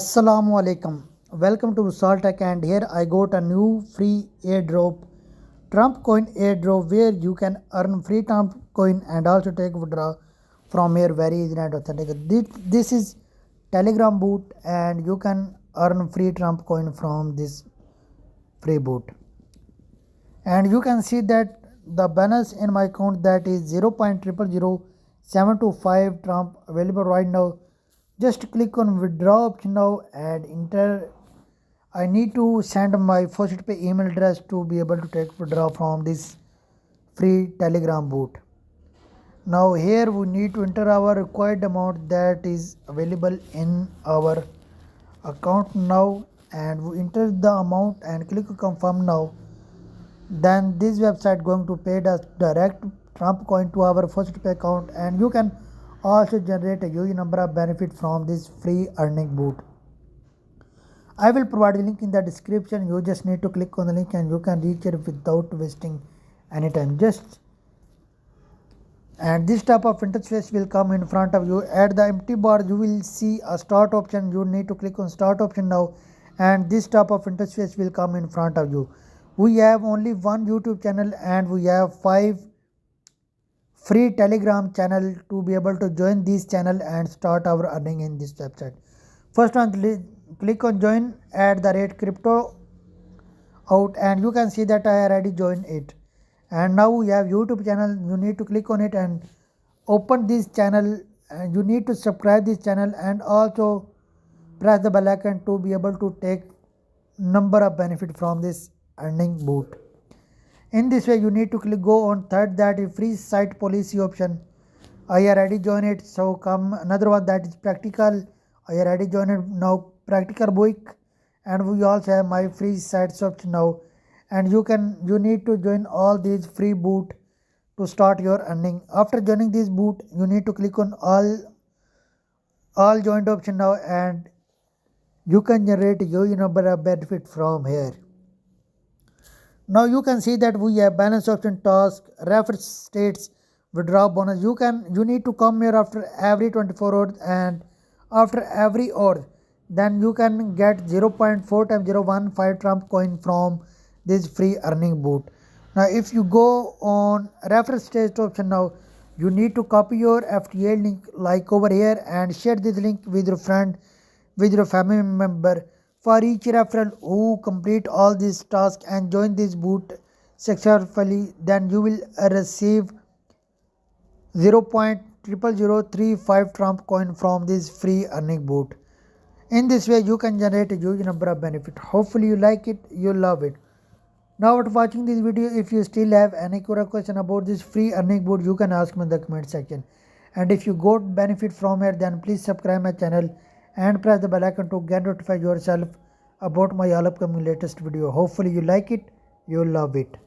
Assalamu alaikum. Welcome to Bosal and here I got a new free airdrop, Trump coin airdrop where you can earn free Trump coin and also take withdraw from here very easy and authentic. This is Telegram boot and you can earn free Trump coin from this free boot. And you can see that the balance in my account that is 0.000725 Trump available right now. Just click on withdraw option now and enter. I need to send my first pay email address to be able to take withdraw from this free Telegram boot. Now here we need to enter our required amount that is available in our account now, and we enter the amount and click on confirm now. Then this website going to pay us direct Trump coin to our first pay account, and you can also generate a huge number of benefit from this free earning boot. I will provide the link in the description. You just need to click on the link and you can reach it without wasting any time. And this type of interface will come in front of you. At the empty bar you will see a start option. You need to click on start option now, and this type of interface will come in front of you. We have only one YouTube channel and we have 5 free Telegram channel to be able to join this channel and start our earning in this website. First one, click on join at the rate crypto out, and you can see that I already joined it. And now we have YouTube channel. You need to click on it and open this channel, and you need to subscribe this channel and also press the bell icon to be able to take number of benefit from this earning boot. In this way you need to go on third, that is free site policy option. I already joined it. So come another one, that is practical. I already joined it. Now practical book, and we also have my free sites option now. And you need to join all these free boot to start your earning. After joining this boot you need to click on all joined option now, and you can generate a huge number of benefit from here. Now you can see that we have balance option, task, refer states, withdraw bonus. You need to come here after every 24 hours and after every hour. Then you can get 0.4 times 0.15 Trump coin from this free earning boot. Now if you go on refer state option now, you need to copy your FTA link like over here and share this link with your friend, with your family member. For each referral who complete all these tasks and join this boot successfully, then you will receive 0.00035 Trump coin from this free earning boot. In this way you can generate a huge number of benefit. Hopefully you like it, you love it. Now after watching this video, if you still have any question about this free earning boot, you can ask me in the comment section. And if you got benefit from here, then please subscribe my channel and press the bell icon to get notified yourself about my all upcoming latest video. Hopefully you like it, you love it.